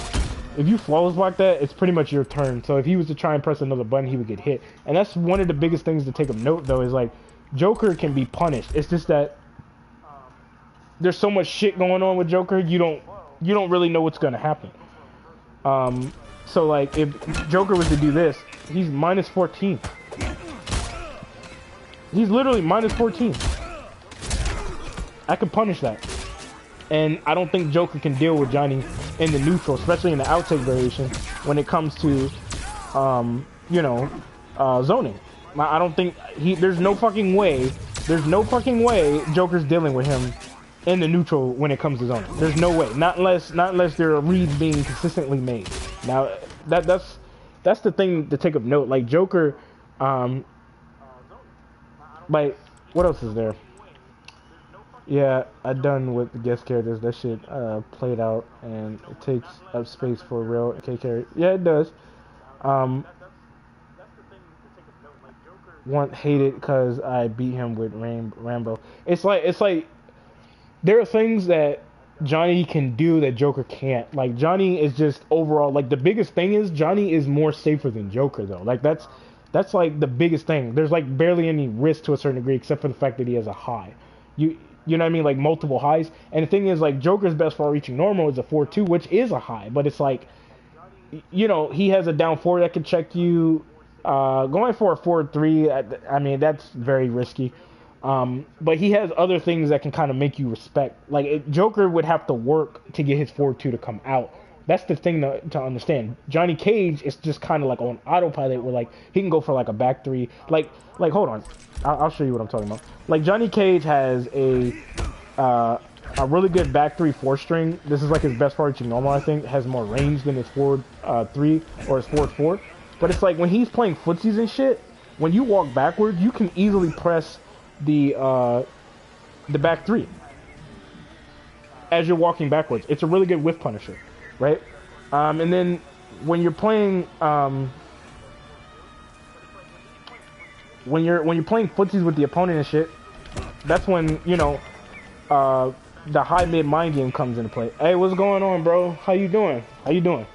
if you flawless block that, it's pretty much your turn. So if he was to try and press another button, he would get hit. And that's one of the biggest things to take of note though, is like, Joker can be punished. It's just that there's so much shit going on with Joker, you don't really know what's gonna happen. So like, if Joker was to do this, he's -14. He's literally -14. I can punish that. And I don't think Joker can deal with Johnny in the neutral, especially in the outtake variation, when it comes to, you know, zoning. I don't think there's no fucking way Joker's dealing with him in the neutral when it comes to zoning. There's no way. Not unless there are reads being consistently made. Now, that's the thing to take of note. Like, Joker, like, what else is there? Yeah, I'm done with the guest characters. That shit played out, and it takes up space for a real K character. Yeah, it does. One hated because I beat him with Rambo. It's like there are things that Johnny can do that Joker can't. Like, Johnny is just overall, like, the biggest thing is Johnny is more safer than Joker though. Like, that's like the biggest thing. There's like barely any risk to a certain degree, except for the fact that he has a high. You know what I mean? Like, multiple highs. And the thing is, like, Joker's best far-reaching normal is a 4-2, which is a high. But it's like, you know, he has a down 4 that can check you. Going for a 4-3, I mean, that's very risky. But he has other things that can kind of make you respect. Like, Joker would have to work to get his 4-2 to come out. That's the thing to understand. Johnny Cage is just kind of like on autopilot, where like he can go for like a back 3. Like hold on, I'll show you what I'm talking about. Like, Johnny Cage has a really good back 3 4-string. This is like his best far-reaching normal, I think. It has more range than his forward 3 or his forward 4. But it's like, when he's playing footsies and shit, when you walk backwards, you can easily press the back 3 as you're walking backwards. It's a really good whiff punisher, right? And then when you're playing when you're playing footsies with the opponent and shit, that's when, you know, the high mid mind game comes into play. Hey, what's going on, bro? How you doing? How you doing?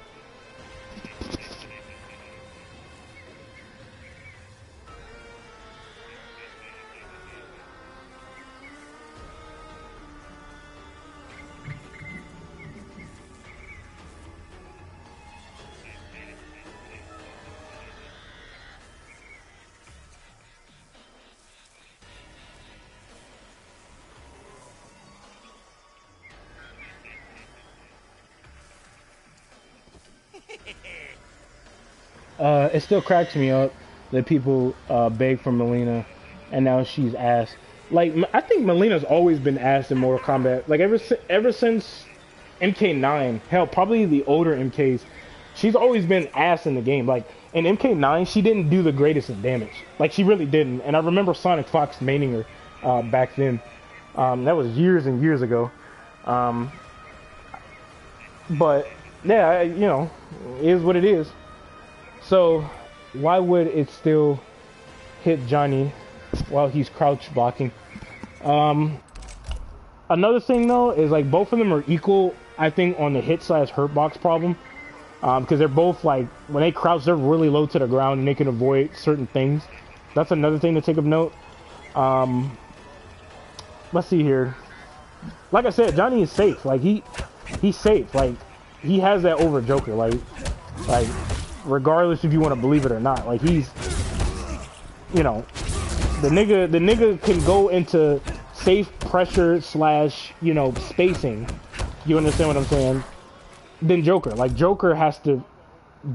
It still cracks me up that people beg for Mileena, and now she's ass. Like, I think Melina's always been ass in Mortal Kombat. Like, ever since MK9, hell, probably the older MKs, she's always been ass in the game. Like, in MK9, she didn't do the greatest in damage. Like, she really didn't. And I remember Sonic Fox maining her back then. That was years and years ago. But yeah, you know, it is what it is. So why would it still hit Johnny while he's crouch blocking? Another thing though is, like, both of them are equal, I think, on the hit size hurt box problem, because they're both, like, when they crouch, they're really low to the ground and they can avoid certain things. That's another thing to take of note. Let's see here. Like I said, Johnny is safe. Like he's safe. Like he has that over Joker. Like regardless if you want to believe it or not. Like he's, you know, the nigga can go into safe pressure / you know, spacing. You understand what I'm saying? Then Joker. Like Joker has to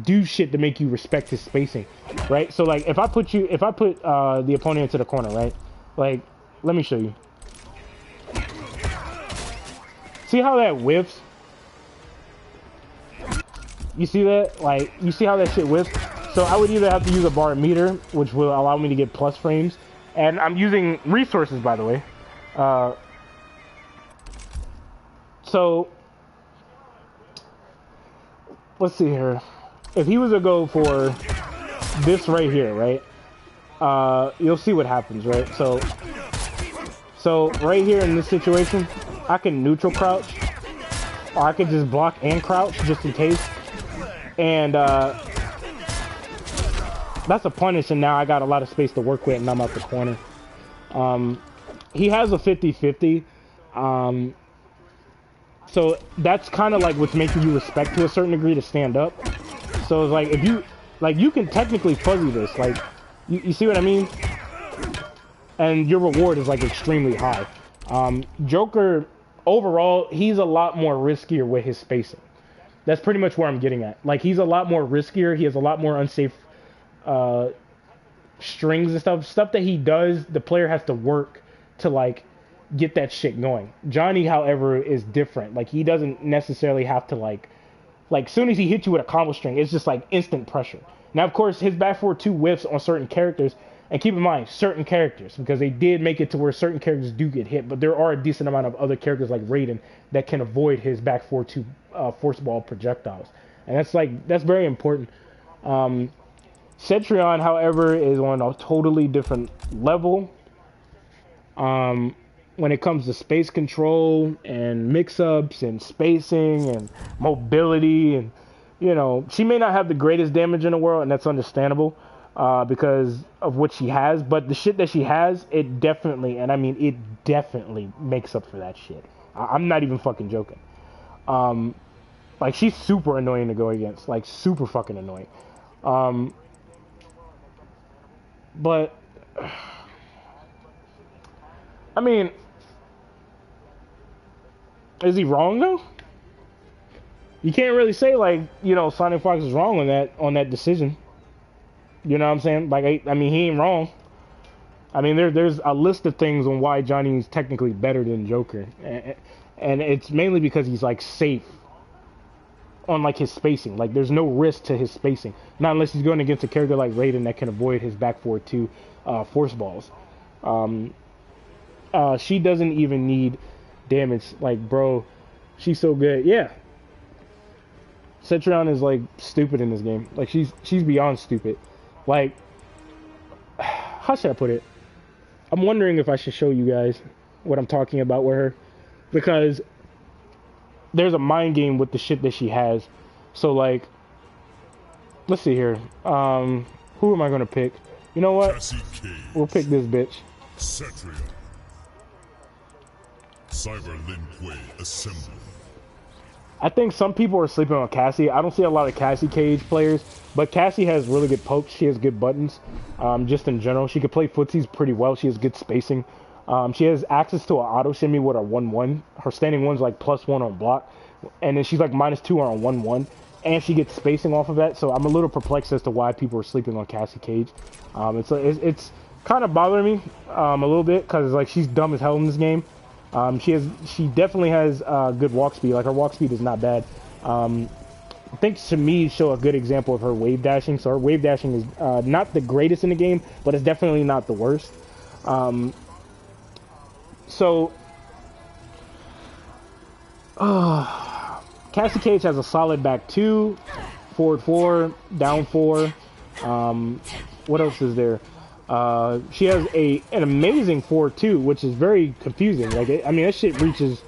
do shit to make you respect his spacing, right? So like if I put the opponent into the corner, right? Like let me show you. See how that whiffs? You see that? Like you see how that shit whiffs? So I would either have to use a bar meter, which will allow me to get plus frames, and I'm using resources, by the way. So let's see here. If he was to go for this right here, right? You'll see what happens, right? So right here in this situation, I can neutral crouch, or I could just block and crouch just in case. And that's a punish, and now I got a lot of space to work with, and I'm out the corner. He has a 50-50. So that's kind of like what's making you respect to a certain degree to stand up. So it's like if you you can technically fuzzy this, like you see what I mean? And your reward is like extremely high. Joker overall, he's a lot more riskier with his spacing. That's pretty much where I'm getting at. Like he's a lot more riskier. He has a lot more unsafe strings and stuff that he does. The player has to work to like get that shit going. Johnny, however, is different. Like he doesn't necessarily have to like soon as he hits you with a combo string, it's just like instant pressure. Now, of course, his back 4-2 whiffs on certain characters, and keep in mind, certain characters, because they did make it to where certain characters do get hit, but there are a decent amount of other characters like Raiden that can avoid his back 4-2 force ball projectiles, and that's very important. Cetrion, however, is on a totally different level. When it comes to space control and mix-ups and spacing and mobility, and you know, she may not have the greatest damage in the world, and that's understandable because of what she has, but the shit that she has, it definitely, and I mean it definitely makes up for that shit. I'm not even fucking joking. Like she's super annoying to go against, like super fucking annoying. But I mean, is he wrong though? You can't really say like, you know, Sonic Fox is wrong on that decision. You know what I'm saying? Like I mean, he ain't wrong. I mean, there's a list of things on why Johnny's technically better than Joker, and it's mainly because he's like safe on like his spacing. Like there's no risk to his spacing, not unless he's going against a character like Raiden that can avoid his back 4-2 force balls. She doesn't even need damage. Like, bro, she's so good. Yeah, Cetrion is like stupid in this game. Like she's beyond stupid. Like, how should I put it? I'm wondering if I should show you guys what I'm talking about with her, because there's a mind game with the shit that she has. So like, let's see here. Who am I gonna pick? You know what? We'll pick this bitch. Cetrion. Cyber Lin Kuei assemble. I think some people are sleeping on Cassie. I don't see a lot of Cassie Cage players, but Cassie has really good pokes. She has good buttons, just in general. She can play footsies pretty well. She has good spacing. She has access to an auto shimmy with her 1-1. Her standing one's like +1 on block, and then she's like -2 on 1-1, and she gets spacing off of that. So I'm a little perplexed as to why people are sleeping on Cassie Cage. It's kind of bothering me a little bit, because like she's dumb as hell in this game. She definitely has good walk speed. Like her walk speed is not bad. I think to me show a good example of her wave dashing. So her wave dashing is not the greatest in the game, but it's definitely not the worst. Cassie Cage has a solid back 2, forward 4, down 4. What else is there? She has an amazing 4-2, which is very confusing. Like, I mean, that shit reaches,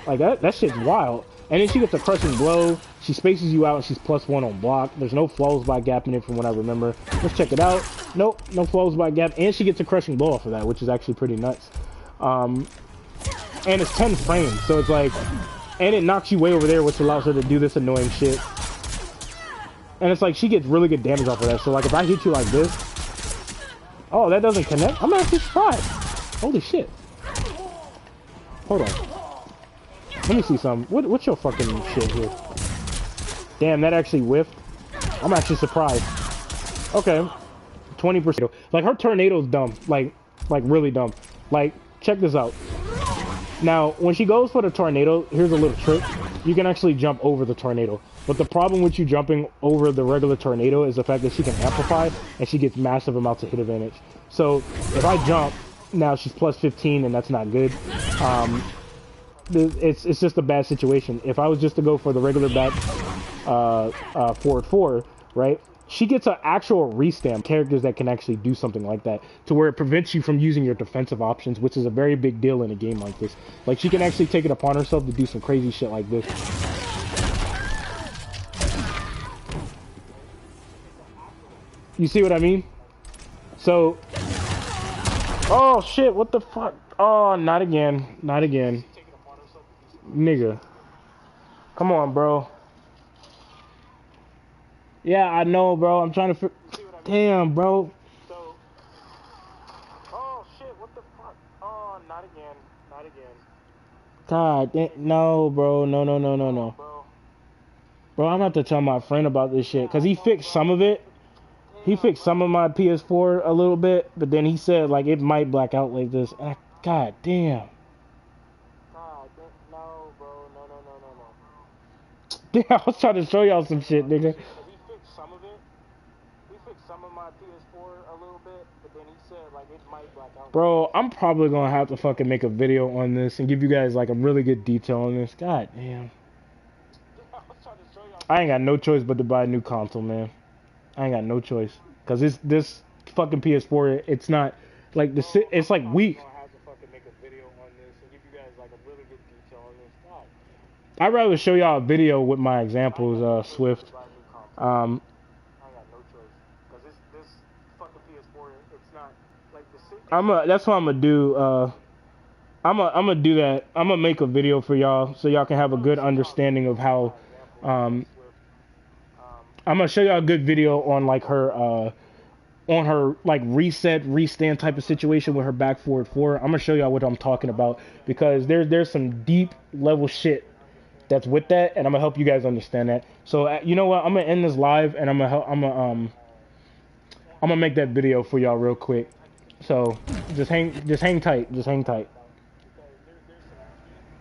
like, that shit's wild. And then she gets a crushing blow. She spaces you out and she's +1 on block. There's no flows by gap in it from what I remember. Let's check it out. Nope, no flows by gap. And she gets a crushing blow off of that, which is actually pretty nuts. And it's 10 frames, so it's like... And it knocks you way over there, which allows her to do this annoying shit. And it's like, she gets really good damage off of that. So like, if I hit you like this... Oh, that doesn't connect? I'm actually surprised. Holy shit. Hold on. Let me see something. What's your fucking shit here? Damn, that actually whiffed. I'm actually surprised. Okay. 20%. Like, her tornado's dumb. Like really dumb. Like, check this out. Now, when she goes for the tornado, here's a little trick. You can actually jump over the tornado. But the problem with you jumping over the regular tornado is the fact that she can amplify, and she gets massive amounts of hit advantage. So, if I jump, now she's +15, and that's not good. It's just a bad situation. If I was just to go for the regular back forward 4, right? She gets an actual restamp, characters that can actually do something like that, to where it prevents you from using your defensive options, which is a very big deal in a game like this. Like, she can actually take it upon herself to do some crazy shit like this. You see what I mean? So... Oh shit, what the fuck? Oh, not again. Not again. Nigga. Come on, bro. Yeah, I know, bro. I'm trying to Damn, bro. Oh shit, what the fuck? Oh, not again. Not again. God, no, bro. No. Bro, I'm gonna have to tell my friend about this shit, because he fixed some of it. He fixed some of my PS4 a little bit, but then he said, like, it might black out like this. God damn. No, bro. No. Damn, I was trying to show y'all some shit, nigga. He fixed some of it. He fixed some of my PS4 a little bit, but then he said, like, it might black out. Bro, I'm probably gonna have to fucking make a video on this and give you guys, like, a really good detail on this. God damn. I ain't got no choice but to buy a new console, man. I ain't got no choice, cause this fucking PS4, it's not like it's like weak. I'd rather show y'all a video with my examples, Swift. That's what I'm gonna do. I'm gonna do that. I'm gonna make a video for y'all so y'all can have a good understanding of how. I'm gonna show y'all a good video on like her like reset, restand type of situation with her back forward 4. I'm gonna show y'all what I'm talking about, because there's some deep level shit that's with that, and I'm gonna help you guys understand that. So you know what? I'm gonna end this live, and I'm gonna make that video for y'all real quick. So just hang tight.